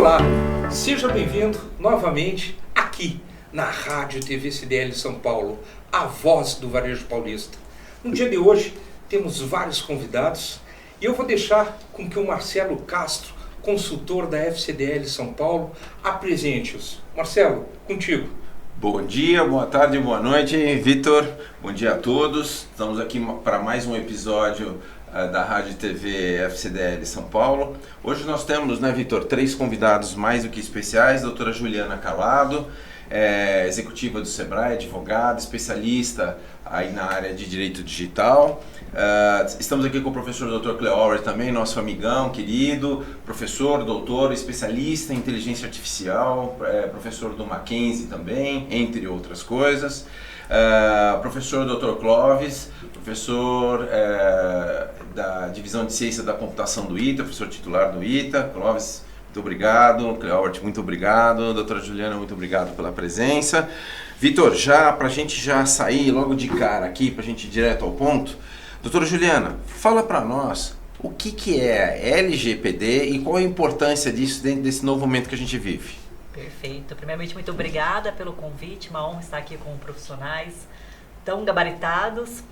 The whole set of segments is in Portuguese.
Olá, seja bem-vindo novamente aqui na Rádio TV CDL São Paulo, a voz do varejo paulista. No dia de hoje temos vários convidados e eu vou deixar com que o Marcelo Castro, consultor da FCDL São Paulo, apresente-os. Marcelo, contigo. Bom dia, boa tarde, boa noite, Vitor. Bom dia a todos. Estamos aqui para mais um episódio da Rádio TV FCDL São Paulo. Hoje nós temos, né, Vitor, 3 convidados mais do que especiais. Doutora Juliana Calado, executiva do Sebrae, advogada, especialista aí na área de direito digital. Estamos aqui com o professor Dr. Cleower também, nosso amigão querido, professor, doutor, especialista em inteligência artificial, professor do Mackenzie também, entre outras coisas. Professor Dr. Clóvis, professor da Divisão de Ciência da Computação do ITA, professor titular do ITA. Clóvis, muito obrigado. Cleower, muito obrigado. Doutora Juliana, muito obrigado pela presença. Vitor, já para a gente já sair logo de cara aqui, para a gente ir direto ao ponto, doutora Juliana, fala para nós o que é a LGPD e qual a importância disso dentro desse novo momento que a gente vive. Perfeito. Primeiramente, muito obrigada pelo convite, uma honra estar aqui com profissionais tão gabaritados.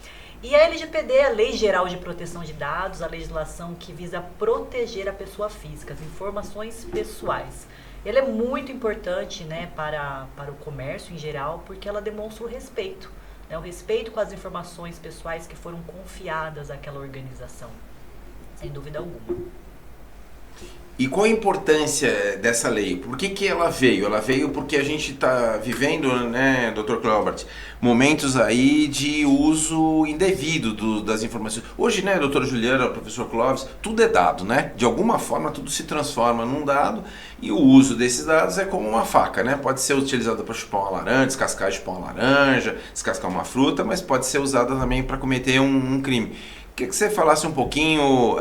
E a LGPD é a Lei Geral de Proteção de Dados, a legislação que visa proteger a pessoa física, as informações pessoais. Ela é muito importante, né, para o comércio em geral, porque ela demonstra o respeito, né, o respeito com as informações pessoais que foram confiadas àquela organização, sem dúvida alguma. E qual a importância dessa lei? Por que ela veio? Ela veio porque a gente está vivendo, né, Dr. Cleover, momentos aí de uso indevido das informações. Hoje, né, doutora Juliana, professor Clóvis, tudo é dado, né? De alguma forma tudo se transforma num dado e o uso desses dados é como uma faca, né? Pode ser utilizada para chupar uma laranja, descascar e chupar uma laranja, descascar uma fruta, mas pode ser usada também para cometer um crime. Queria que você falasse um pouquinho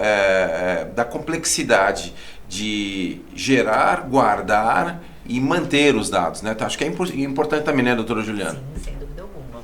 da complexidade de gerar, guardar e manter os dados, né? Então, acho que é importante também, né, doutora Juliana? Sim, sem dúvida alguma.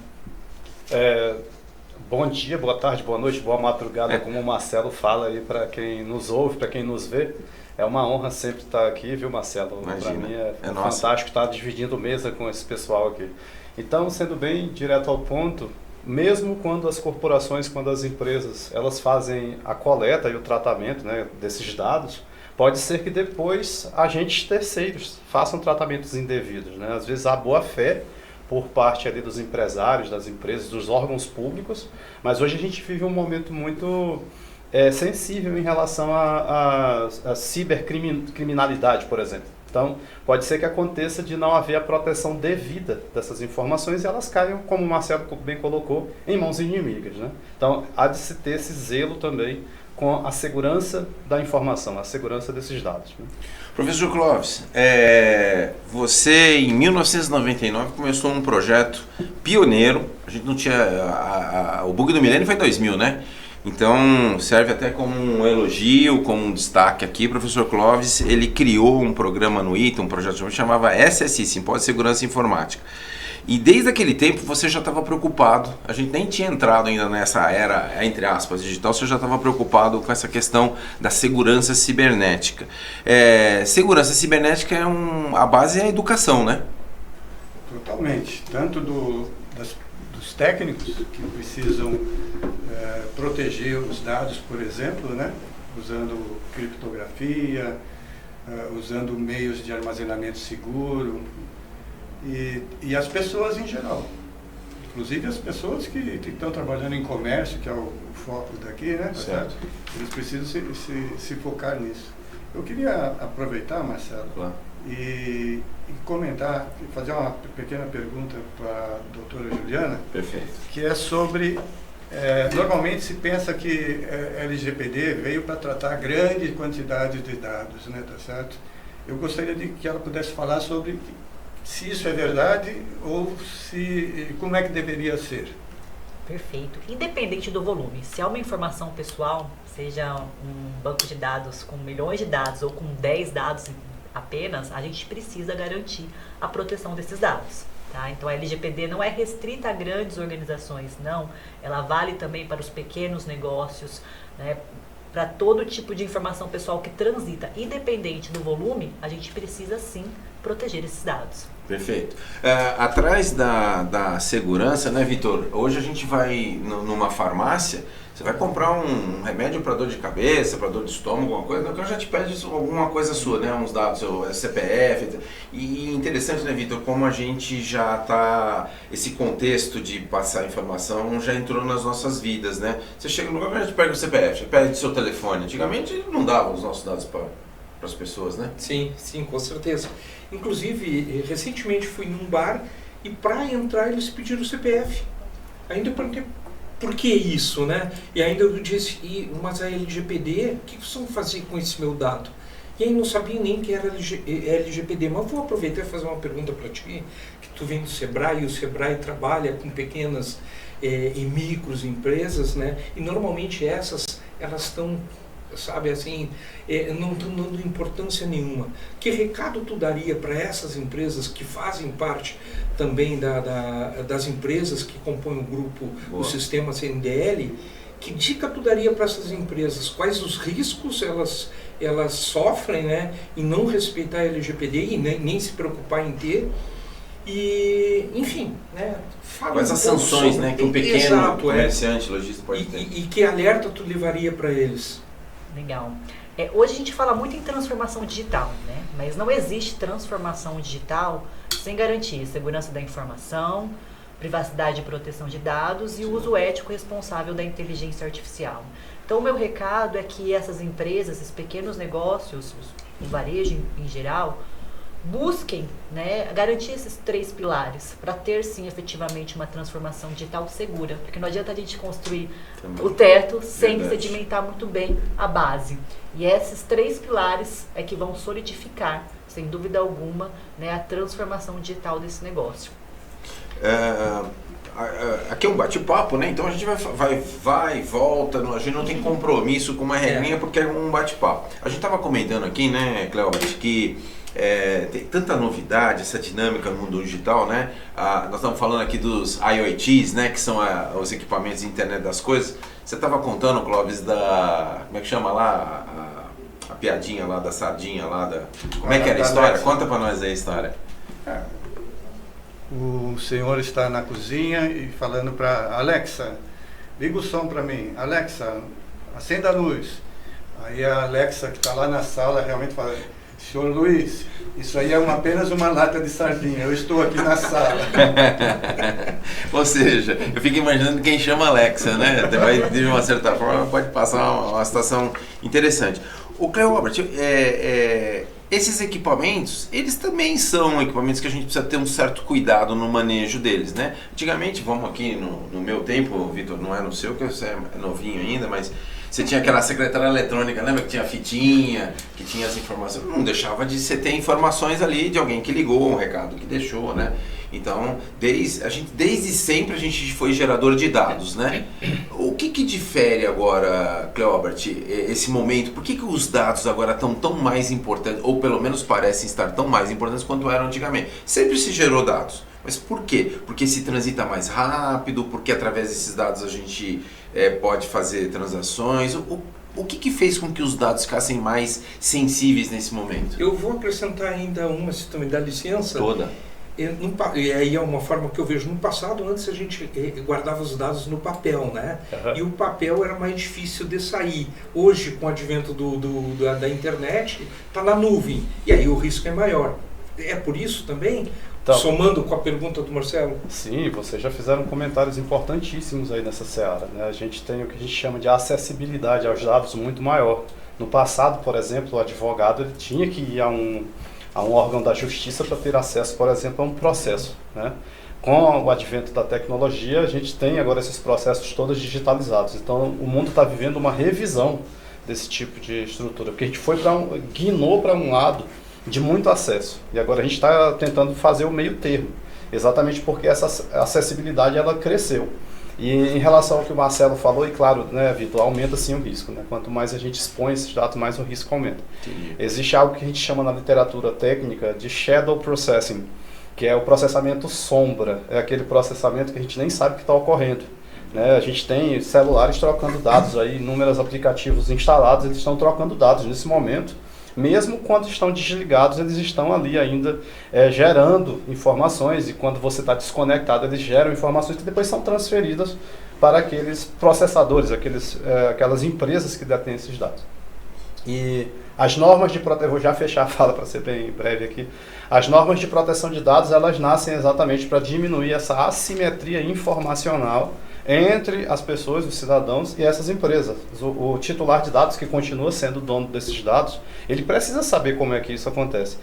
Bom dia, boa tarde, boa noite, boa madrugada, como o Marcelo fala aí para quem nos ouve, para quem nos vê. É uma honra sempre estar aqui, viu, Marcelo? Para mim é fantástico estar dividindo mesa com esse pessoal aqui. Então, sendo bem direto ao ponto, mesmo quando as corporações, quando as empresas, elas fazem a coleta e o tratamento, né, desses dados, pode ser que depois agentes terceiros façam tratamentos indevidos, né? Às vezes há boa fé por parte ali dos empresários, das empresas, dos órgãos públicos, mas hoje a gente vive um momento muito sensível em relação à cibercriminalidade, por exemplo. Então, pode ser que aconteça de não haver a proteção devida dessas informações e elas caiam, como o Marcelo bem colocou, em mãos inimigas, né? Então, há de se ter esse zelo também com a segurança da informação, a segurança desses dados, né? Professor Clóvis, você em 1999 começou um projeto pioneiro. A gente não tinha... o bug do milênio foi em 2000, né? Então serve até como um elogio, como um destaque aqui. Professor Clóvis, ele criou um programa no ITA, um projeto que chamava SSI, Simpósio de Segurança Informática. E desde aquele tempo você já estava preocupado, a gente nem tinha entrado ainda nessa era, entre aspas, digital, você já estava preocupado com essa questão da segurança cibernética. Segurança cibernética a base é a educação, né? Totalmente, tanto dos técnicos que precisam proteger os dados, por exemplo, né? Usando criptografia, usando meios de armazenamento seguro, e as pessoas em geral, inclusive as pessoas que estão trabalhando em comércio, que é o foco daqui, né? Certo. Eles precisam se focar nisso. Eu queria aproveitar, Marcelo, claro, e comentar, fazer uma pequena pergunta para a doutora Juliana. Perfeito. Que é sobre... normalmente se pensa que LGPD veio para tratar grande quantidade de dados, né, tá certo? Eu gostaria de que ela pudesse falar sobre se isso é verdade ou como é que deveria ser. Perfeito. Independente do volume, se é uma informação pessoal, seja um banco de dados com milhões de dados ou com 10 dados apenas, a gente precisa garantir a proteção desses dados. Tá? Então a LGPD não é restrita a grandes organizações, não. Ela vale também para os pequenos negócios, né? para todo tipo de informação pessoal que transita, independente do volume, a gente precisa sim proteger esses dados. Perfeito. Atrás da segurança, né, Vitor? Hoje a gente vai numa farmácia, você vai comprar um remédio para dor de cabeça, para dor de estômago, alguma coisa, o cara já te pede alguma coisa sua, né? Uns dados, seu CPF. E interessante, né, Vitor, como a gente já está, esse contexto de passar informação já entrou nas nossas vidas, né? Você chega no lugar, a gente pega o CPF, pede o seu telefone. Antigamente não dava os nossos dados para as pessoas, né? Sim, com certeza. Inclusive, recentemente fui num bar e para entrar eles pediram o CPF. Ainda por que isso, né? E ainda eu disse, mas a LGPD, o que vocês vão fazer com esse meu dado? E aí não sabia nem que era LGPD, mas vou aproveitar e fazer uma pergunta para ti, que tu vem do Sebrae, e o Sebrae trabalha com pequenas e micros empresas, né? E normalmente elas estão, sabe, assim, não estão dando importância nenhuma. Que recado tu daria para essas empresas que fazem parte também das empresas que compõem o grupo, o sistema CNDL? Que dica tu daria para essas empresas? Quais os riscos elas sofrem, né, em não respeitar a LGPD e nem se preocupar em ter? E, enfim, né, quais as sanções, né, que um pequeno comerciante, lojista pode ter? E que alerta tu levaria para eles? Legal. Hoje a gente fala muito em transformação digital, né? Mas não existe transformação digital sem garantir segurança da informação, privacidade e proteção de dados e o uso ético e responsável da inteligência artificial. Então, o meu recado é que essas empresas, esses pequenos negócios, o varejo em geral, busquem, né, garantir esses 3 pilares para ter, sim, efetivamente uma transformação digital segura. Porque não adianta a gente construir o teto sem sedimentar muito bem a base. E esses 3 pilares é que vão solidificar, sem dúvida alguma, né, a transformação digital desse negócio. Aqui é um bate-papo, né? Então a gente vai e volta, a gente não tem compromisso com uma regrinha porque é um bate-papo. A gente estava comentando aqui, né, Cleobert, que tem tanta novidade, essa dinâmica no mundo digital, né? Nós estamos falando aqui dos IoTs, né? Que são os equipamentos de internet das coisas. Você estava contando, Clóvis, como é que chama lá? A piadinha lá da sardinha lá como é que era a história? Alexa. Conta para nós aí a história. O senhor está na cozinha e falando para Alexa, liga o som para mim. Alexa, acenda a luz. Aí a Alexa, que está lá na sala, realmente fala: senhor Luiz, isso aí é apenas uma lata de sardinha, eu estou aqui na sala. Ou seja, eu fico imaginando quem chama Alexa, né? De uma certa forma pode passar uma situação interessante. O Cleobert, esses equipamentos, eles também são equipamentos que a gente precisa ter um certo cuidado no manejo deles, né? Antigamente, vamos aqui no meu tempo, Vitor, não é no seu, que você é novinho ainda, mas você tinha aquela secretária eletrônica, lembra que tinha fitinha, que tinha as informações, não deixava de você ter informações ali de alguém que ligou, um recado que deixou, né? Então, desde sempre a gente foi gerador de dados, né? O que difere agora, Cleobert, esse momento? Por que os dados agora estão tão mais importantes, ou pelo menos parecem estar tão mais importantes quanto eram antigamente? Sempre se gerou dados, mas por quê? Porque se transita mais rápido, porque através desses dados a gente pode fazer transações. O que fez com que os dados ficassem mais sensíveis nesse momento? Eu vou acrescentar ainda uma, se tu me dá licença. Toda. E aí é uma forma que eu vejo. No passado, antes a gente guardava os dados no papel, né? Uhum. E o papel era mais difícil de sair. Hoje, com o advento da internet, está na nuvem. E aí o risco é maior. É por isso também, então, somando com a pergunta do Marcelo? Sim, vocês já fizeram comentários importantíssimos aí nessa seara, né? A gente tem o que a gente chama de acessibilidade aos dados muito maior. No passado, por exemplo, o advogado ele tinha que ir a um órgão da justiça para ter acesso, por exemplo, a um processo, né? Com o advento da tecnologia, a gente tem agora esses processos todos digitalizados. Então, o mundo está vivendo uma revisão desse tipo de estrutura, porque a gente guinou para um lado de muito acesso. E agora a gente está tentando fazer o meio termo, exatamente porque essa acessibilidade ela cresceu. E em relação ao que o Marcelo falou, e claro, né, Vitor, aumenta sim o risco, né? Quanto mais a gente expõe esses dados, mais o risco aumenta. Entendi. Existe algo que a gente chama na literatura técnica de shadow processing, que é o processamento sombra, é aquele processamento que a gente nem sabe que está ocorrendo. né? A gente tem celulares trocando dados aí, inúmeros aplicativos instalados, eles estão trocando dados nesse momento. Mesmo quando estão desligados, eles estão ali ainda gerando informações, e quando você está desconectado, eles geram informações que depois são transferidas para aqueles processadores, aquelas empresas que detêm esses dados. E as normas de proteção, vou já fechar a fala para ser bem breve aqui, as normas de proteção de dados, elas nascem exatamente para diminuir essa assimetria informacional entre as pessoas, os cidadãos e essas empresas. O titular de dados, que continua sendo o dono desses dados, ele precisa saber como é que isso acontece.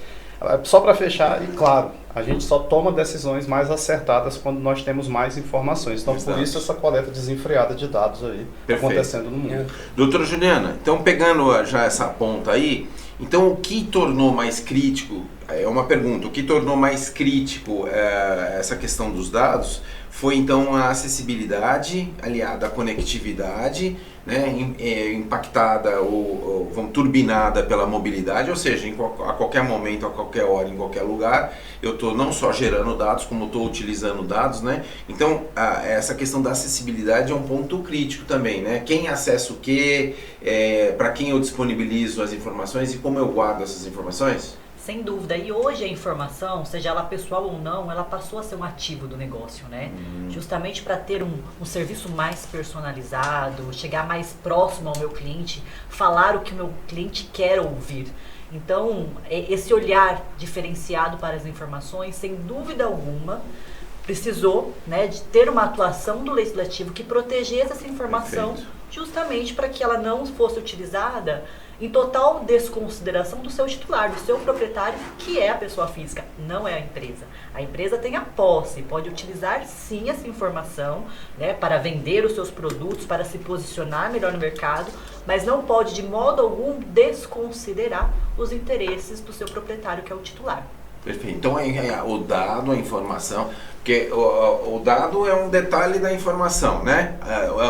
Só para fechar, e claro, a gente só toma decisões mais acertadas quando nós temos mais informações. Então, por isso, essa coleta desenfreada de dados aí acontecendo no mundo. Doutora Juliana, então pegando já essa ponta aí, então o que tornou mais crítico, é uma pergunta, o que tornou mais crítico essa questão dos dados foi então a acessibilidade aliada à conectividade, né, impactada ou turbinada pela mobilidade, ou seja, a qualquer momento, a qualquer hora, em qualquer lugar, eu estou não só gerando dados, como estou utilizando dados, né? Então, essa questão da acessibilidade é um ponto crítico também, né? Quem acessa o quê, para quem eu disponibilizo as informações e como eu guardo essas informações? Sem dúvida. E hoje a informação, seja ela pessoal ou não, ela passou a ser um ativo do negócio, né? Justamente para ter um serviço mais personalizado, chegar mais próximo ao meu cliente, falar o que o meu cliente quer ouvir. Então, esse olhar diferenciado para as informações, sem dúvida alguma, precisou, né, de ter uma atuação do legislativo que protegesse essa informação. Perfeito. Justamente para que ela não fosse utilizada em total desconsideração do seu titular, do seu proprietário, que é a pessoa física, não é a empresa. A empresa tem a posse, pode utilizar sim essa informação, né, para vender os seus produtos, para se posicionar melhor no mercado, mas não pode de modo algum desconsiderar os interesses do seu proprietário, que é o titular. Perfeito. Então o dado, a informação, porque o dado é um detalhe da informação, né?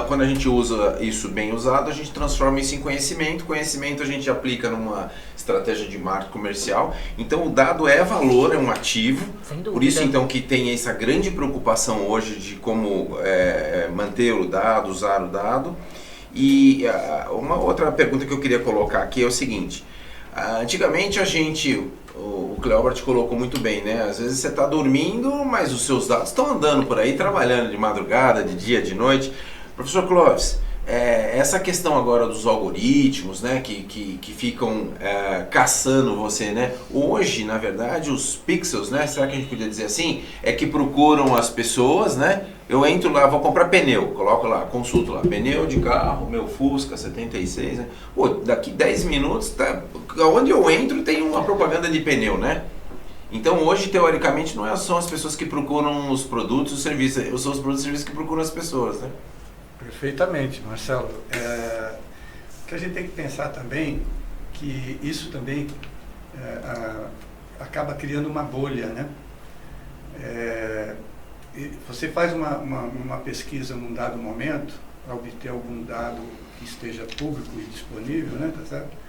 Quando a gente usa isso bem usado, a gente transforma isso em conhecimento. Conhecimento a gente aplica numa estratégia de marketing comercial. Então o dado é valor, é um ativo. Sem dúvida. Por isso então que tem essa grande preocupação hoje de como manter o dado, usar o dado. E uma outra pergunta que eu queria colocar aqui é o seguinte: antigamente o Cleobert colocou muito bem, né? Às vezes você está dormindo, mas os seus dados estão andando por aí, trabalhando de madrugada, de dia, de noite. Professor Clóvis, essa questão agora dos algoritmos, né, que ficam caçando você, né? Hoje, na verdade, os pixels, né, será que a gente podia dizer assim, que procuram as pessoas, né? Eu entro lá, vou comprar pneu, coloco lá, consulto lá, pneu de carro, meu Fusca 76, né? Pô, daqui 10 minutos, onde eu entro tem uma propaganda de pneu, né? Então hoje, teoricamente, não são as pessoas que procuram os produtos e os serviços, são os produtos e serviços que procuram as pessoas, né? Perfeitamente, Marcelo. O que a gente tem que pensar também, que isso também acaba criando uma bolha, né? Você faz uma pesquisa num dado momento, para obter algum dado que esteja público e disponível, né, tá certo?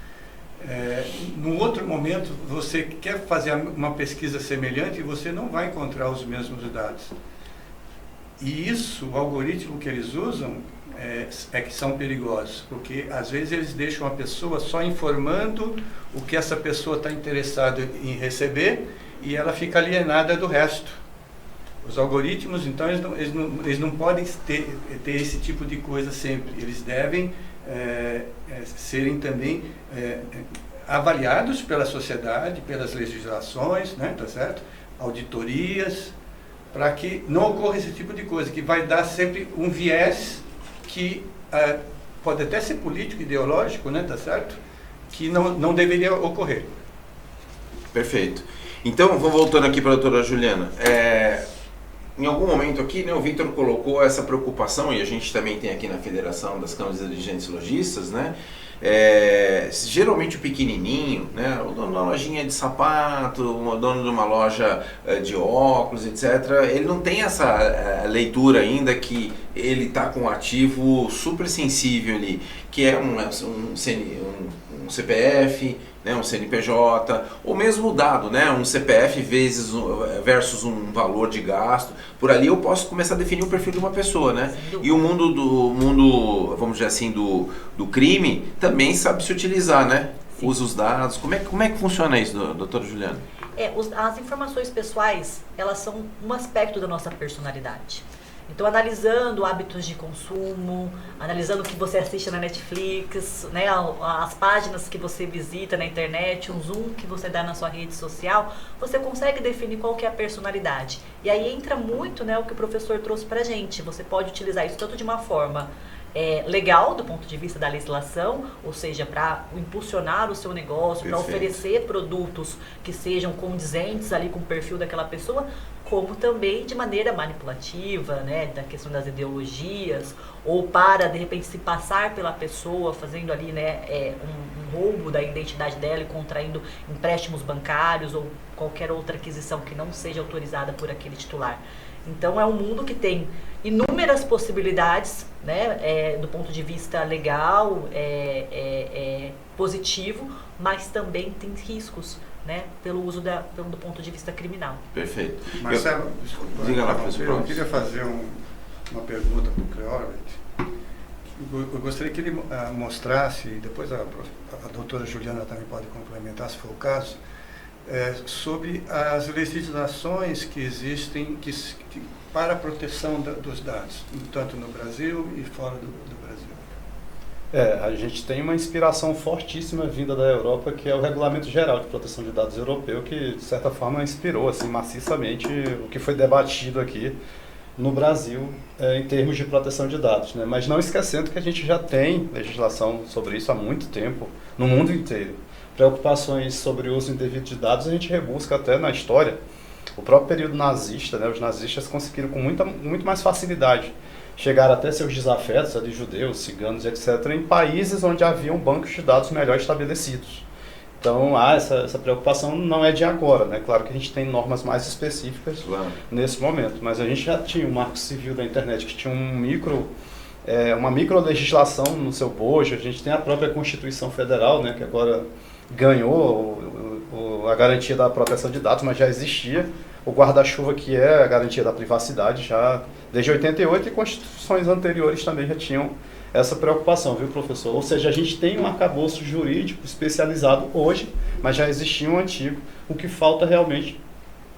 Num outro momento, você quer fazer uma pesquisa semelhante e você não vai encontrar os mesmos dados. E isso, o algoritmo que eles usam, que são perigosos, porque às vezes eles deixam a pessoa só informando o que essa pessoa está interessada em receber e ela fica alienada do resto. Os algoritmos, então, eles não podem ter esse tipo de coisa sempre. Eles devem serem também avaliados pela sociedade, pelas legislações, né, tá certo? Auditorias, para que não ocorra esse tipo de coisa, que vai dar sempre um viés que pode até ser político, ideológico, né, tá certo? Que não deveria ocorrer. Perfeito. Então, vou voltando aqui para a doutora Juliana. Em algum momento aqui, né, o Victor colocou essa preocupação, e a gente também tem aqui na Federação das Câmaras de Dirigentes Lojistas, né? Geralmente o pequenininho, né, o dono de uma lojinha de sapato, o dono de uma loja de óculos, etc., ele não tem essa leitura ainda que ele está com um ativo super sensível ali, que é um CPF, né, um CNPJ, ou mesmo o dado, né, um CPF versus um valor de gasto. Por ali eu posso começar a definir o perfil de uma pessoa, né? E o mundo, vamos dizer assim, do crime também sabe se utilizar, né? Sim. Usa os dados. Como é que funciona isso, doutora Juliana? As informações pessoais, elas são um aspecto da nossa personalidade. Então, analisando hábitos de consumo, analisando o que você assiste na Netflix, né, as páginas que você visita na internet, um zoom que você dá na sua rede social, você consegue definir qual que é a personalidade. E aí entra muito, né, o que o professor trouxe pra gente. Você pode utilizar isso tanto de uma forma legal, do ponto de vista da legislação, ou seja, para impulsionar o seu negócio, para oferecer produtos que sejam condizentes ali com o perfil daquela pessoa, como também de maneira manipulativa, né, da questão das ideologias, ou para, de repente, se passar pela pessoa, fazendo ali, né, um roubo da identidade dela e contraindo empréstimos bancários ou qualquer outra aquisição que não seja autorizada por aquele titular. Então, é um mundo que tem inúmeras possibilidades, né, do ponto de vista legal, positivo, mas também tem riscos, né, pelo uso do ponto de vista criminal. Perfeito. Marcelo, desculpa, diga lá, professor. Eu queria fazer uma pergunta para o Cleorbert. Eu gostaria que ele mostrasse, e depois a doutora Juliana também pode complementar, se for o caso, sobre as legislações que existem para a proteção dos dados, tanto no Brasil e fora do Brasil. A gente tem uma inspiração fortíssima vinda da Europa, que é o Regulamento Geral de Proteção de Dados Europeu, que de certa forma inspirou assim, maciçamente o que foi debatido aqui no Brasil em termos de proteção de dados, né? Mas não esquecendo que a gente já tem legislação sobre isso há muito tempo, no mundo inteiro. Preocupações sobre o uso indevido de dados a gente rebusca até na história. O próprio período nazista, né, os nazistas conseguiram com muito mais facilidade chegar até seus desafetos, ali, judeus, ciganos, etc., em países onde haviam bancos de dados melhor estabelecidos. Então, essa preocupação não é de agora, né? Claro que a gente tem normas mais específicas nesse momento, mas a gente já tinha um marco civil da internet que tinha uma micro-legislação no seu bojo. A gente tem a própria Constituição Federal, né, que agora ganhou a garantia da proteção de dados, mas já existia o guarda-chuva, que é a garantia da privacidade, já desde 88, e constituições anteriores também já tinham essa preocupação, viu, professor? Ou seja, a gente tem um arcabouço jurídico especializado hoje, mas já existia um antigo. O que falta realmente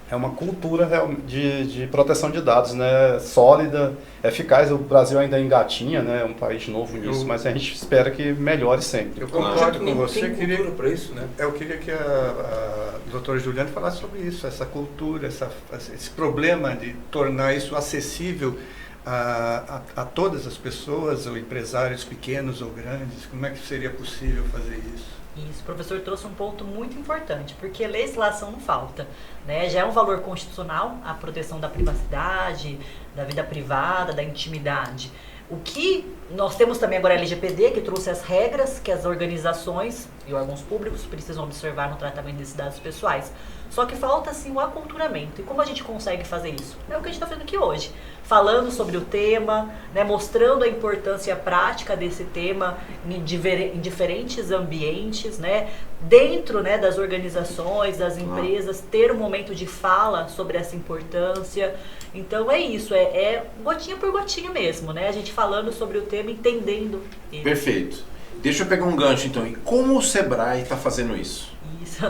é uma cultura de proteção de dados, né, sólida, eficaz. O Brasil ainda engatinha, né, é um país novo nisso, mas a gente espera que melhore sempre. Eu concordo com você. Tem cultura para isso, né? Eu queria que a doutora Juliana falasse sobre isso, essa cultura, esse problema de tornar isso acessível a todas as pessoas, ou empresários pequenos ou grandes. Como é que seria possível fazer isso? Isso, o professor trouxe um ponto muito importante, porque legislação não falta, né? Já é um valor constitucional a proteção da privacidade, da vida privada, da intimidade. O que nós temos também agora a LGPD, que trouxe as regras que as organizações e órgãos públicos precisam observar no tratamento desses dados pessoais. Só que falta, assim, o aculturamento. E como a gente consegue fazer isso? É o que a gente está fazendo aqui hoje. Falando sobre o tema, né, mostrando a importância prática desse tema em diferentes ambientes, né, dentro, né, das organizações, das empresas, ter um momento de fala sobre essa importância. Então é isso, é gotinha por gotinha mesmo, né? A gente falando sobre o tema, entendendo ele. Perfeito. Deixa eu pegar um gancho então. E como o Sebrae está fazendo isso? Isso.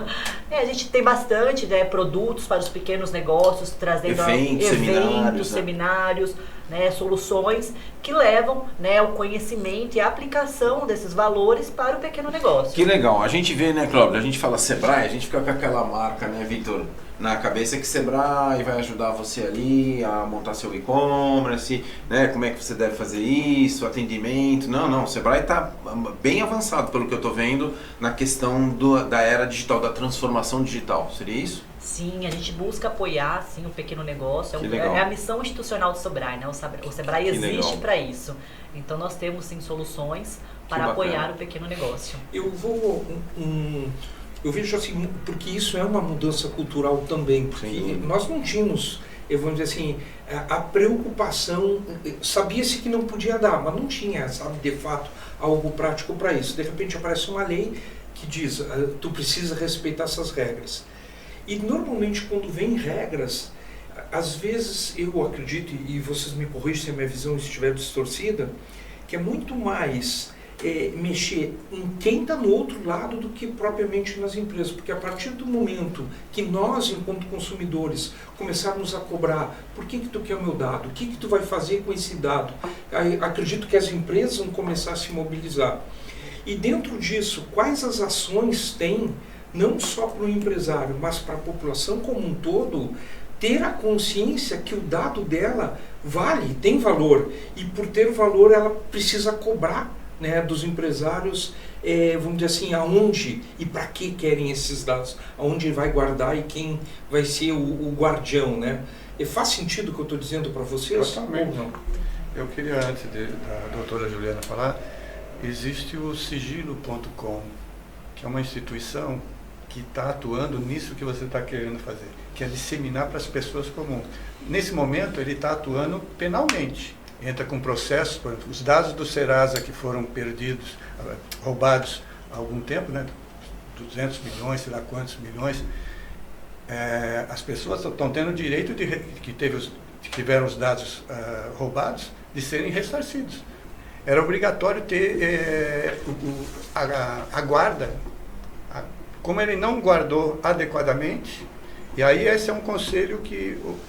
A gente tem bastante, né, produtos para os pequenos negócios, trazendo eventos, seminários, né, soluções que levam, né, o conhecimento e a aplicação desses valores para o pequeno negócio. Que legal. A gente vê, né, Cláudio, a gente fala Sebrae, a gente fica com aquela marca, né, Vitor, na cabeça, que Sebrae vai ajudar você ali a montar seu e-commerce, né, como é que você deve fazer isso, atendimento. Não, o Sebrae está bem avançado, pelo que eu estou vendo, na questão da era digital, da transformação digital. Seria isso? Sim, a gente busca apoiar, sim, o pequeno negócio. É a missão institucional do Sebrae, né? O Sebrae existe para isso. Então nós temos, sim, soluções para apoiar o pequeno negócio. Eu vejo assim, porque isso é uma mudança cultural também, porque nós não tínhamos vamos dizer assim, a preocupação, sabia-se que não podia dar, mas não tinha, sabe, de fato, algo prático para isso. De repente aparece uma lei que diz, tu precisa respeitar essas regras. E normalmente quando vem regras, às vezes eu acredito, e vocês me corrigem se a minha visão estiver distorcida, que é muito mais mexer em quem está no outro lado do que propriamente nas empresas, porque a partir do momento que nós, enquanto consumidores, começarmos a cobrar, por que tu quer o meu dado? O que tu vai fazer com esse dado? Acredito que as empresas vão começar a se mobilizar. E dentro disso, quais as ações tem, não só para o empresário, mas para a população como um todo, ter a consciência que o dado dela vale, tem valor, e por ter valor ela precisa cobrar, né, dos empresários, vamos dizer assim, aonde e para que querem esses dados, aonde vai guardar e quem vai ser o guardião, né? E faz sentido o que eu estou dizendo para vocês? Totalmente. Ou não? Eu queria, antes da doutora Juliana falar, existe o sigilo.com, que é uma instituição que está atuando nisso que você está querendo fazer, que é disseminar para as pessoas comuns. Nesse momento, ele está atuando penalmente. Entra com processos, por exemplo, os dados do Serasa que foram perdidos, roubados há algum tempo, né? 200 milhões, sei lá quantos milhões, as pessoas estão tendo o direito que tiveram os dados roubados, de serem ressarcidos. Era obrigatório ter a guarda. Como ele não guardou adequadamente, e aí esse é um conselho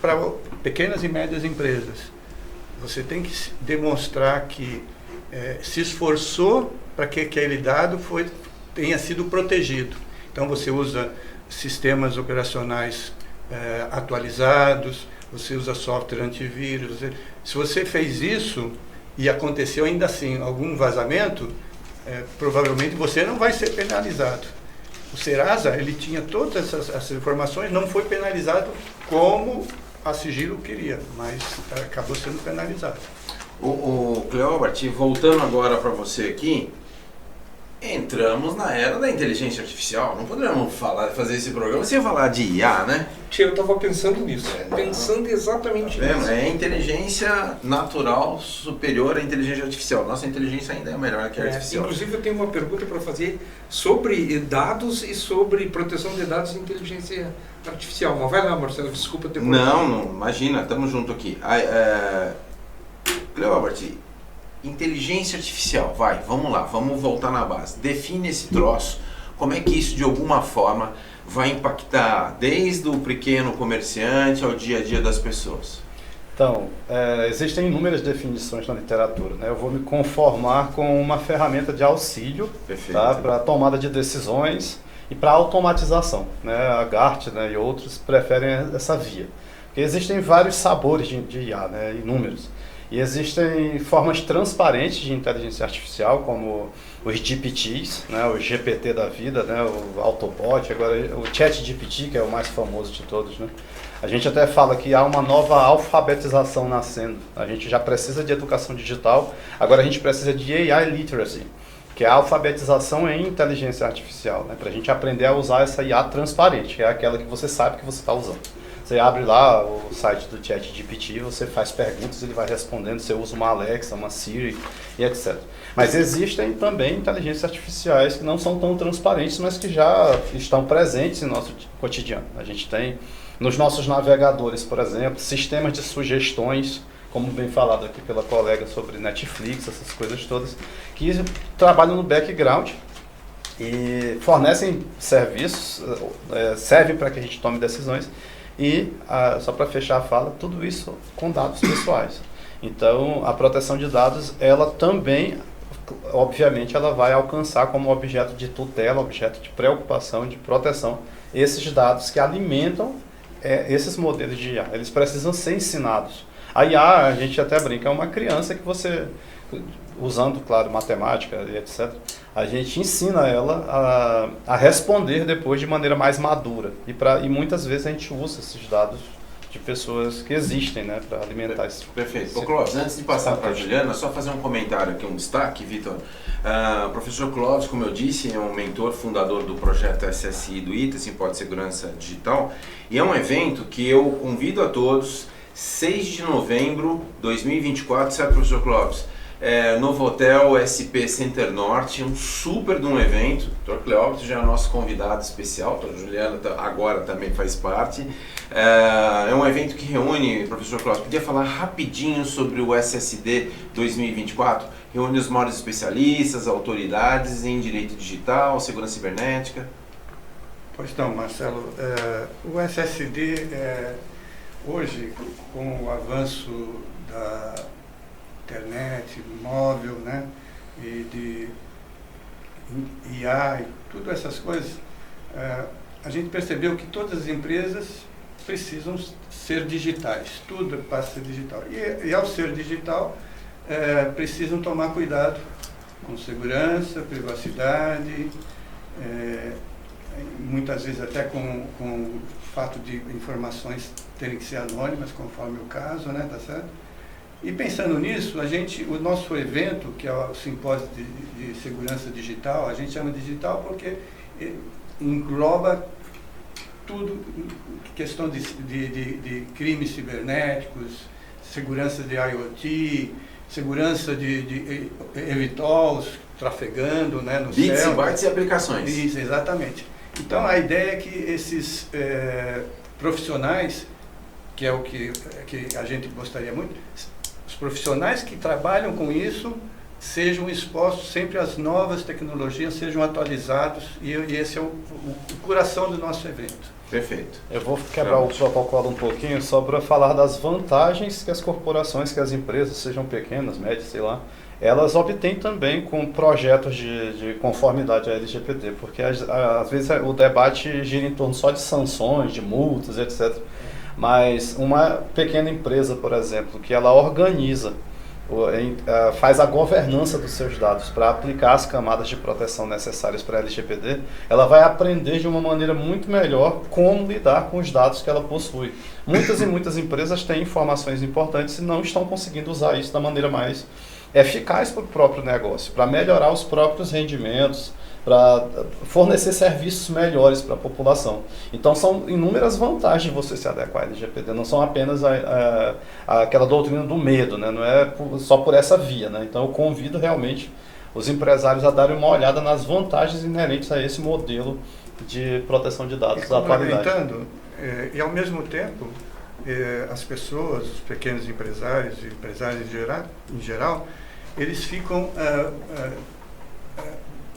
para pequenas e médias empresas. Você tem que demonstrar que se esforçou para que aquele dado tenha sido protegido. Então você usa sistemas operacionais atualizados, você usa software antivírus. Se você fez isso e aconteceu ainda assim algum vazamento, provavelmente você não vai ser penalizado. O Serasa, ele tinha todas essas informações, não foi penalizado como a Sigilo queria, mas acabou sendo penalizado. O Cleobert, voltando agora para você aqui, entramos na era da inteligência artificial. Não poderíamos fazer esse programa sem falar de IA, né? Eu estava pensando nisso, pensando exatamente nisso. É inteligência natural superior à inteligência artificial. Nossa inteligência ainda é melhor que a artificial. Inclusive eu tenho uma pergunta para fazer sobre dados e sobre proteção de dados e inteligência artificial. Mas vai lá, Marcelo, desculpa ter Não, imagina, estamos juntos aqui. Cleobert, inteligência artificial, vamos lá, vamos voltar na base. Define esse troço, como é que isso de alguma forma vai impactar desde o pequeno comerciante ao dia a dia das pessoas? Então, existem inúmeras definições na literatura, né? Eu vou me conformar com uma ferramenta de auxílio, tá? Para a tomada de decisões e para automatização, né? A GART, né, e outros preferem essa via. Porque existem vários sabores de IA, né? Inúmeros. E existem formas transparentes de inteligência artificial, como os GPTs, né, o GPT da vida, né, o Autobot, agora o ChatGPT, que é o mais famoso de todos, né. A gente até fala que há uma nova alfabetização nascendo. A gente já precisa de educação digital, agora a gente precisa de AI Literacy, que é a alfabetização em inteligência artificial, né, para a gente aprender a usar essa IA transparente, que é aquela que você sabe que você está usando. Você abre lá o site do ChatGPT, você faz perguntas, ele vai respondendo, você usa uma Alexa, uma Siri e etc. Mas existem também inteligências artificiais que não são tão transparentes, mas que já estão presentes em nosso cotidiano. A gente tem nos nossos navegadores, por exemplo, sistemas de sugestões, como bem falado aqui pela colega sobre Netflix, essas coisas todas, que trabalham no background e fornecem serviços, servem para que a gente tome decisões. E, só para fechar a fala, tudo isso com dados pessoais. Então, a proteção de dados, ela também, obviamente, ela vai alcançar como objeto de tutela, objeto de preocupação, de proteção, esses dados que alimentam esses modelos de IA. Eles precisam ser ensinados. A IA, a gente até brinca, é uma criança que você, usando, claro, matemática e etc., a gente ensina ela a responder depois de maneira mais madura. E muitas vezes a gente usa esses dados de pessoas que existem, né, para alimentar isso. Perfeito. Ô, Clóvis, antes de passar para a Juliana, só fazer um comentário aqui, um destaque, Vitor. O professor Clóvis, como eu disse, é um mentor fundador do projeto SSI do ITA, Simpódio de Segurança Digital, e é um evento que eu convido a todos, 6 de novembro de 2024, certo, professor Clóvis? Novo Hotel SP Center Norte, um super de um evento. O Dr. Cleópatra já é nosso convidado especial, a Juliana agora também faz parte. É um evento que reúne, professor Clóvis, podia falar rapidinho sobre o SSD 2024? Reúne os maiores especialistas, autoridades em direito digital, segurança cibernética. Pois não, Marcelo. O SSD, hoje, com o avanço da internet, móvel, né, e de IA e todas essas coisas, a gente percebeu que todas as empresas precisam ser digitais, tudo passa a ser digital. E ao ser digital, precisam tomar cuidado com segurança, privacidade, muitas vezes até com o fato de informações terem que ser anônimas, conforme o caso, né, tá certo? E pensando nisso, o nosso evento, que é o Simpósio de Segurança Digital, a gente chama de digital porque engloba tudo, questão de crimes cibernéticos, segurança de IoT, segurança de eVTOLs trafegando, né, no Bits céu. E bytes e aplicações. Isso, exatamente. Então a ideia é que esses profissionais, que é o que a gente gostaria muito, os profissionais que trabalham com isso sejam expostos sempre às novas tecnologias, sejam atualizados, e esse é o coração do nosso evento. Perfeito. Eu vou quebrar o protocolo um pouquinho só para falar das vantagens que as corporações, que as empresas, sejam pequenas, médias, sei lá, elas obtêm também com projetos de conformidade à LGPD, porque às vezes o debate gira em torno só de sanções, de multas, etc. Mas uma pequena empresa, por exemplo, que ela organiza, faz a governança dos seus dados para aplicar as camadas de proteção necessárias para a LGPD, ela vai aprender de uma maneira muito melhor como lidar com os dados que ela possui. Muitas e muitas empresas têm informações importantes e não estão conseguindo usar isso da maneira mais eficaz para o próprio negócio, para melhorar os próprios rendimentos, para fornecer serviços melhores para a população. Então são inúmeras vantagens de você se adequar à LGPD, não são apenas aquela doutrina do medo, né? Não é só por essa via, né? Então eu convido realmente os empresários a darem uma olhada nas vantagens inerentes a esse modelo de proteção de dados da atualidade. E ao mesmo tempo, as pessoas, os pequenos empresários e empresários em geral, eles ficam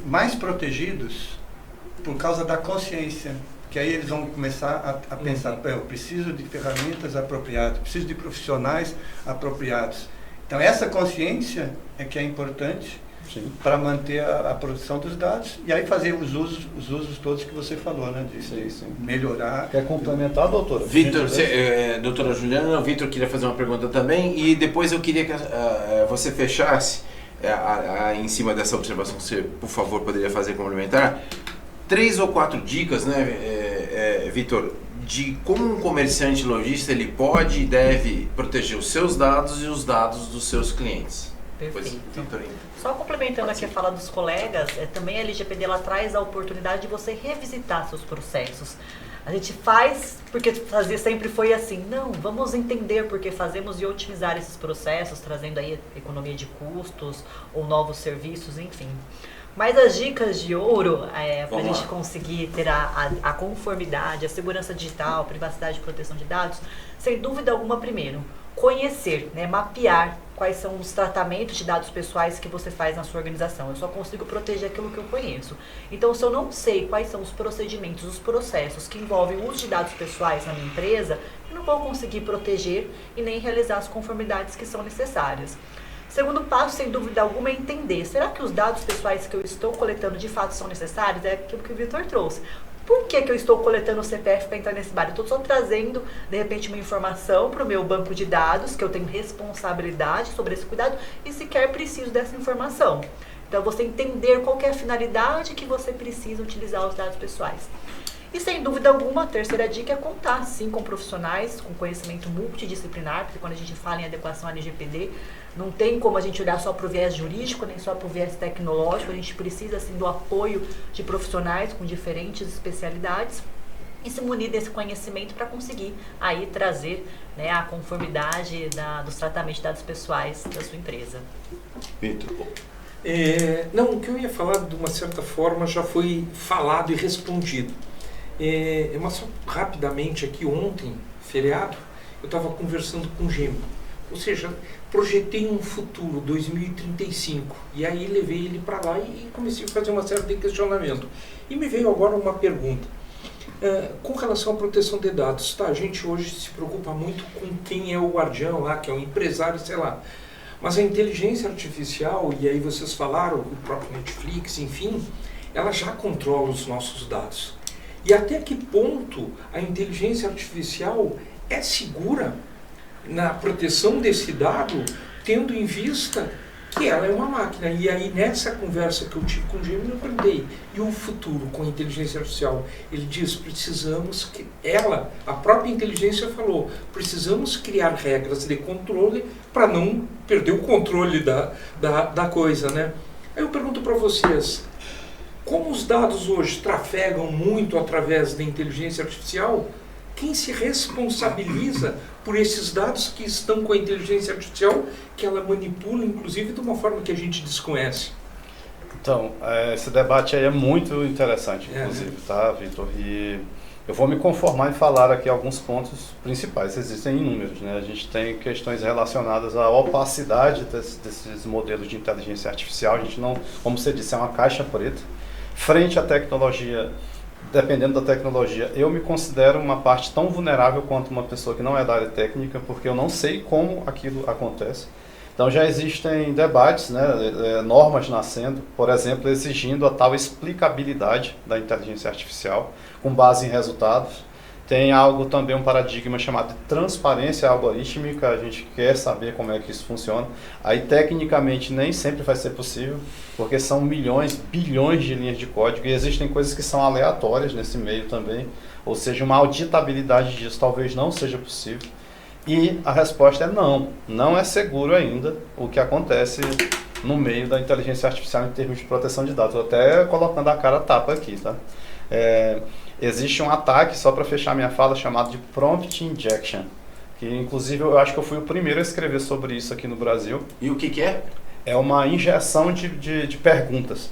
mais protegidos por causa da consciência, que aí eles vão começar a pensar, eu preciso de ferramentas apropriadas, preciso de profissionais apropriados. Então essa consciência é que é importante para manter a produção dos dados e aí fazer os usos todos que você falou, né? De melhorar. Quer complementar, doutora? Vitor, doutora Juliana, o Vitor queria fazer uma pergunta também e depois eu queria que você fechasse em cima dessa observação que você, por favor, poderia fazer complementar. 3 ou 4 dicas, né, Vitor, de como um comerciante lojista ele pode e deve proteger os seus dados e os dados dos seus clientes. Perfeito. Só complementando aqui a fala dos colegas, também a LGPD ela traz a oportunidade de você revisitar seus processos. A gente faz porque fazer sempre foi assim, não, vamos entender por que fazemos e otimizar esses processos, trazendo aí economia de custos ou novos serviços, enfim. Mas as dicas de ouro para a gente conseguir ter a conformidade, a segurança digital, privacidade e proteção de dados, sem dúvida alguma, primeiro, conhecer, né, mapear quais são os tratamentos de dados pessoais que você faz na sua organização. Eu só consigo proteger aquilo que eu conheço. Então, se eu não sei quais são os procedimentos, os processos que envolvem o uso de dados pessoais na minha empresa, eu não vou conseguir proteger e nem realizar as conformidades que são necessárias. Segundo passo, sem dúvida alguma, é entender, será que os dados pessoais que eu estou coletando de fato são necessários? É aquilo que o Vitor trouxe. Por que eu estou coletando o CPF para entrar nesse bar? Eu estou só trazendo, de repente, uma informação para o meu banco de dados, que eu tenho responsabilidade sobre esse cuidado e sequer preciso dessa informação. Então, você entender qual que é a finalidade que você precisa utilizar os dados pessoais. E sem dúvida alguma, a terceira dica é contar sim com profissionais com conhecimento multidisciplinar, porque quando a gente fala em adequação à LGPD, não tem como a gente olhar só para o viés jurídico, nem só para o viés tecnológico, a gente precisa assim, do apoio de profissionais com diferentes especialidades e se munir desse conhecimento para conseguir aí trazer, né, a conformidade dos tratamentos de dados pessoais da sua empresa. Vitor. Não, o que eu ia falar de uma certa forma já foi falado e respondido. Mas só rapidamente aqui, ontem, feriado, eu estava conversando com o Gemo. Ou seja, projetei um futuro, 2035, e aí levei ele para lá e comecei a fazer uma série de questionamento. E me veio agora uma pergunta. Com relação à proteção de dados, tá? A gente hoje se preocupa muito com quem é o guardião lá, que é o empresário, sei lá. Mas a inteligência artificial, e aí vocês falaram, o próprio Netflix, enfim, ela já controla os nossos dados. E até que ponto a inteligência artificial é segura na proteção desse dado, tendo em vista que ela é uma máquina? E aí nessa conversa que eu tive com o Gêmeo, eu perguntei, e o futuro com a inteligência artificial? Ele diz, precisamos que a própria inteligência falou, precisamos criar regras de controle para não perder o controle da coisa, né? Aí eu pergunto para vocês, como os dados hoje trafegam muito através da inteligência artificial, quem se responsabiliza por esses dados que estão com a inteligência artificial, que ela manipula, inclusive, de uma forma que a gente desconhece? Então, esse debate aí é muito interessante, inclusive, tá, Vitor? E eu vou me conformar em falar aqui alguns pontos principais. Existem inúmeros, né? A gente tem questões relacionadas à opacidade desses modelos de inteligência artificial. A gente não, como você disse, é uma caixa preta. Frente à tecnologia, dependendo da tecnologia, eu me considero uma parte tão vulnerável quanto uma pessoa que não é da área técnica, porque eu não sei como aquilo acontece. Então já existem debates, né, normas nascendo, por exemplo, exigindo a tal explicabilidade da inteligência artificial, com base em resultados. Tem algo também, um paradigma chamado de transparência algorítmica, a gente quer saber como é que isso funciona. Aí tecnicamente nem sempre vai ser possível, porque são milhões, bilhões de linhas de código e existem coisas que são aleatórias nesse meio também, ou seja, uma auditabilidade disso talvez não seja possível. E a resposta é não é seguro ainda o que acontece no meio da inteligência artificial em termos de proteção de dados. Estou até colocando a cara a tapa aqui, tá? Existe um ataque, só para fechar minha fala, chamado de Prompt Injection, que inclusive eu acho que eu fui o primeiro a escrever sobre isso aqui no Brasil. E o que é? É uma injeção de perguntas.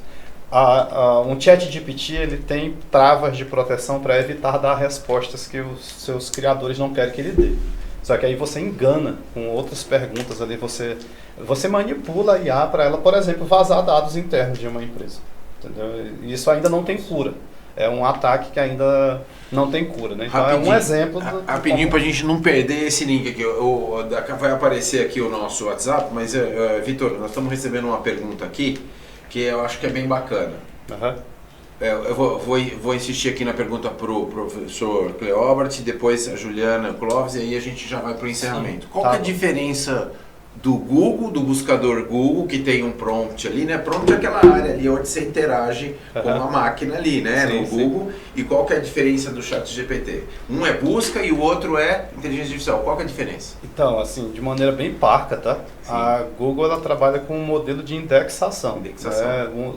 Um ChatGPT, ele tem travas de proteção para evitar dar respostas que os seus criadores não querem que ele dê. Só que aí você engana com outras perguntas ali, você manipula a IA para ela, por exemplo, vazar dados internos de uma empresa. Entendeu? E isso ainda não tem cura. É um ataque que ainda não tem cura, né? Então rapidinho, é um exemplo. Rapidinho para a gente não perder esse link aqui. Vai aparecer aqui o nosso WhatsApp, mas, Vitor, nós estamos recebendo uma pergunta aqui que eu acho que é bem bacana. Uhum. Eu vou insistir aqui na pergunta para o professor Cleobert, depois a Juliana Clóvis, e aí a gente já vai para o encerramento. Qual que é a diferença do Google, do buscador Google, que tem um prompt ali, né? Prompt é aquela área ali onde você interage com a máquina ali, né? No Google. E qual que é a diferença do ChatGPT? Um é busca e o outro é inteligência artificial. Qual que é a diferença? Então, assim, de maneira bem parca, tá? Sim. A Google, ela trabalha com um modelo de indexação.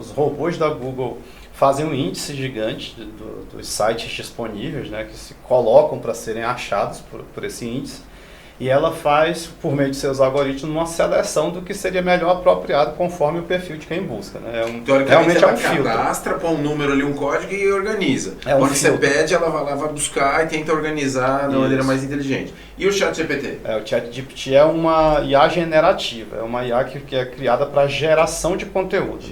Os robôs da Google fazem um índice gigante dos sites disponíveis, né? Que se colocam para serem achados por esse índice. E ela faz, por meio de seus algoritmos, uma seleção do que seria melhor apropriado conforme o perfil de quem busca, né? Realmente ela cadastra, põe um número ali, um código e organiza. Quando você pede, ela vai lá, vai buscar e tenta organizar de uma maneira mais inteligente. E o ChatGPT? O ChatGPT é uma IA generativa, é uma IA que é criada para geração de conteúdo.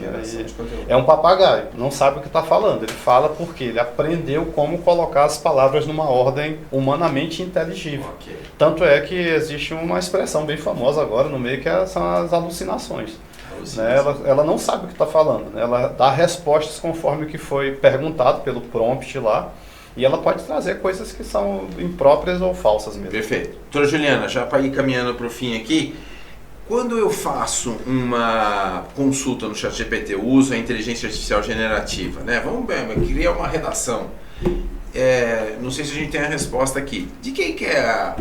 É um papagaio, não sabe o que está falando. Ele fala porque ele aprendeu como colocar as palavras numa ordem humanamente inteligível. Okay. Tanto é que existe uma expressão bem famosa agora no meio que são as alucinações. Né? Ela não sabe o que está falando, né? Ela dá respostas conforme o que foi perguntado pelo prompt lá. E ela pode trazer coisas que são impróprias ou falsas mesmo. Perfeito. Doutora Juliana, já para ir caminhando para o fim aqui, quando eu faço uma consulta no ChatGPT, eu uso a inteligência artificial generativa, né? Vamos criar uma redação. não sei se a gente tem a resposta aqui. De quem que é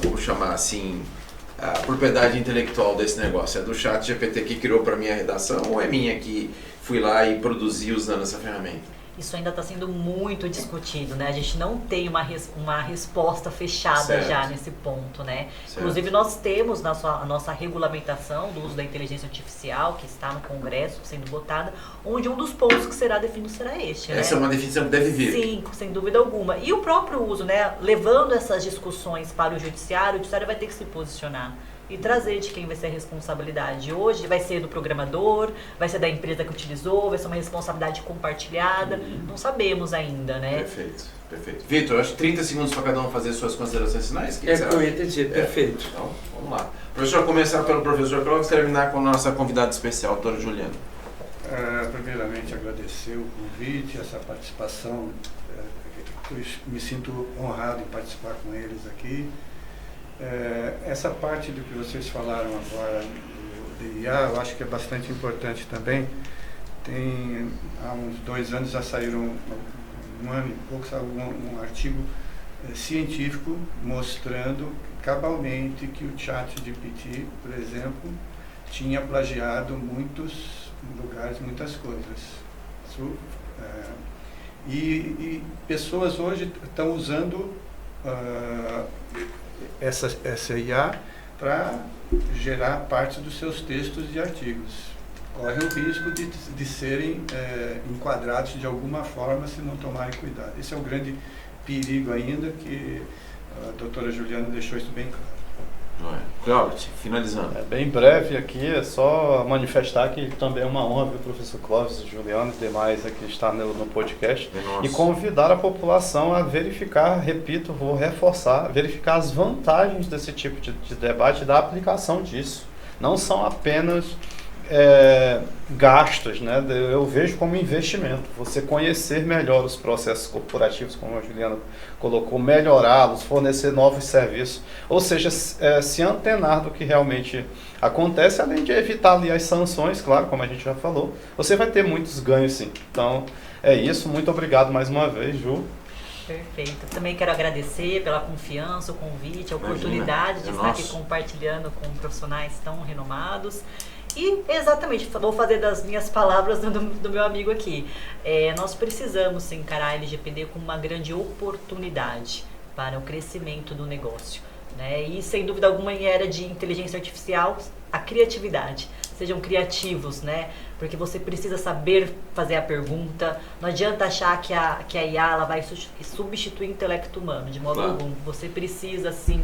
vamos chamar assim, a propriedade intelectual desse negócio? É do ChatGPT que criou para minha redação ou é minha que fui lá e produzi usando essa ferramenta? Isso ainda está sendo muito discutido, né? A gente não tem uma resposta fechada certo. Já nesse ponto, né? Certo. Inclusive nós temos a nossa regulamentação do uso da inteligência artificial, que está no Congresso sendo votada, onde um dos pontos que será definido será este, Essa é uma definição que deve vir. Sim, sem dúvida alguma. E o próprio uso, né? Levando essas discussões para o judiciário vai ter que se posicionar e trazer de quem vai ser a responsabilidade. Hoje vai ser do programador, vai ser da empresa que utilizou, vai ser uma responsabilidade compartilhada, não sabemos ainda, né? Perfeito, perfeito. Vitor, acho que 30 segundos para cada um fazer suas considerações finais. Que eu ia dizer, perfeito. Então, vamos lá. Professor, começar pelo professor Clóvis, terminar com a nossa convidada especial, doutora Juliana. Primeiramente, agradecer o convite, essa participação. Eu me sinto honrado em participar com eles aqui. Essa parte do que vocês falaram agora do IA, eu acho que é bastante importante também. Há uns 2 anos já saíram, um ano e pouco, saiu um artigo científico mostrando cabalmente que o ChatGPT, por exemplo, tinha plagiado muitos lugares, muitas coisas. E pessoas hoje estão usando essa IA para gerar parte dos seus textos e artigos. Corre o risco de serem enquadrados de alguma forma se não tomarem cuidado. Esse é o grande perigo ainda, que a doutora Juliana deixou isso bem claro. Clóvis, finalizando. Bem breve aqui, é só manifestar que também é uma honra ver o professor Clóvis, Juliano e demais aqui estar no podcast e convidar a população a verificar, repito, vou reforçar, verificar as vantagens desse tipo de debate e da aplicação disso. Não são apenas gastos, né? Eu vejo como investimento. Você conhecer melhor os processos corporativos, como a Juliana colocou, melhorá-los, fornecer novos serviços, ou seja, se antenar do que realmente acontece, além de evitar ali as sanções, claro, como a gente já falou, você vai ter muitos ganhos sim. Então, é isso. Muito obrigado mais uma vez, Ju. Perfeito. Também quero agradecer pela confiança, o convite, a oportunidade de estar aqui compartilhando com profissionais tão renomados. E exatamente, vou fazer das minhas palavras do meu amigo aqui. Nós precisamos encarar a LGPD como uma grande oportunidade para o crescimento do negócio, né? E sem dúvida alguma, em era de inteligência artificial, a criatividade. Sejam criativos, né? Porque você precisa saber fazer a pergunta. Não adianta achar que a IA ela vai substituir o intelecto humano, de modo algum. Você precisa, sim,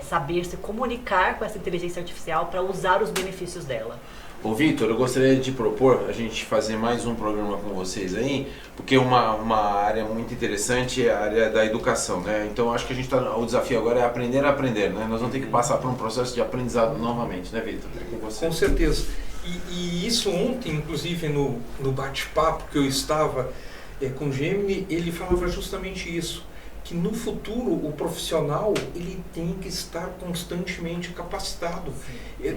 saber se comunicar com essa inteligência artificial para usar os benefícios dela. Ô Vitor, eu gostaria de propor a gente fazer mais um programa com vocês aí, porque uma área muito interessante é a área da educação, né? Então acho que o desafio agora é aprender a aprender, né? Nós vamos ter que passar por um processo de aprendizado novamente, né, Vitor? Com certeza. E isso ontem, inclusive no bate-papo que eu estava com o Gemini, ele falava justamente isso, que no futuro o profissional ele tem que estar constantemente capacitado.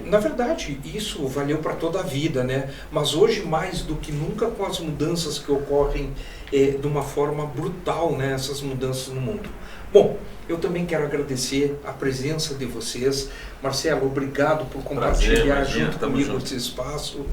Na verdade, isso valeu para toda a vida, né? Mas hoje mais do que nunca, com as mudanças que ocorrem de uma forma brutal, né? Essas mudanças no mundo. Bom, eu também quero agradecer a presença de vocês. Marcelo, obrigado por compartilhar junto comigo esse espaço.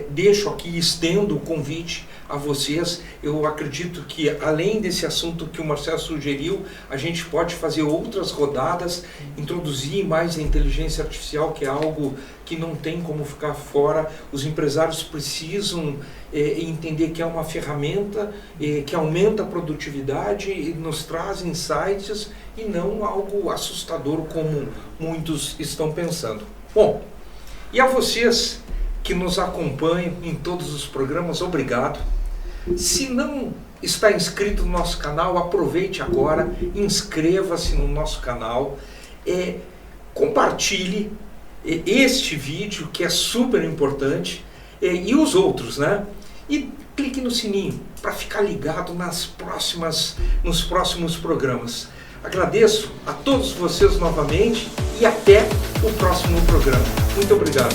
Deixo aqui, estendo o convite a vocês. Eu acredito que, além desse assunto que o Marcelo sugeriu, a gente pode fazer outras rodadas, introduzir mais a inteligência artificial, que é algo que não tem como ficar fora. Os empresários precisam entender que é uma ferramenta que aumenta a produtividade e nos traz insights e não algo assustador como muitos estão pensando. Bom, e a vocês que nos acompanham em todos os programas, obrigado. Se não está inscrito no nosso canal, aproveite agora, inscreva-se no nosso canal, compartilhe este vídeo que é super importante e os outros, né? E clique no sininho para ficar ligado nos próximos programas. Agradeço a todos vocês novamente e até o próximo programa. Muito obrigado.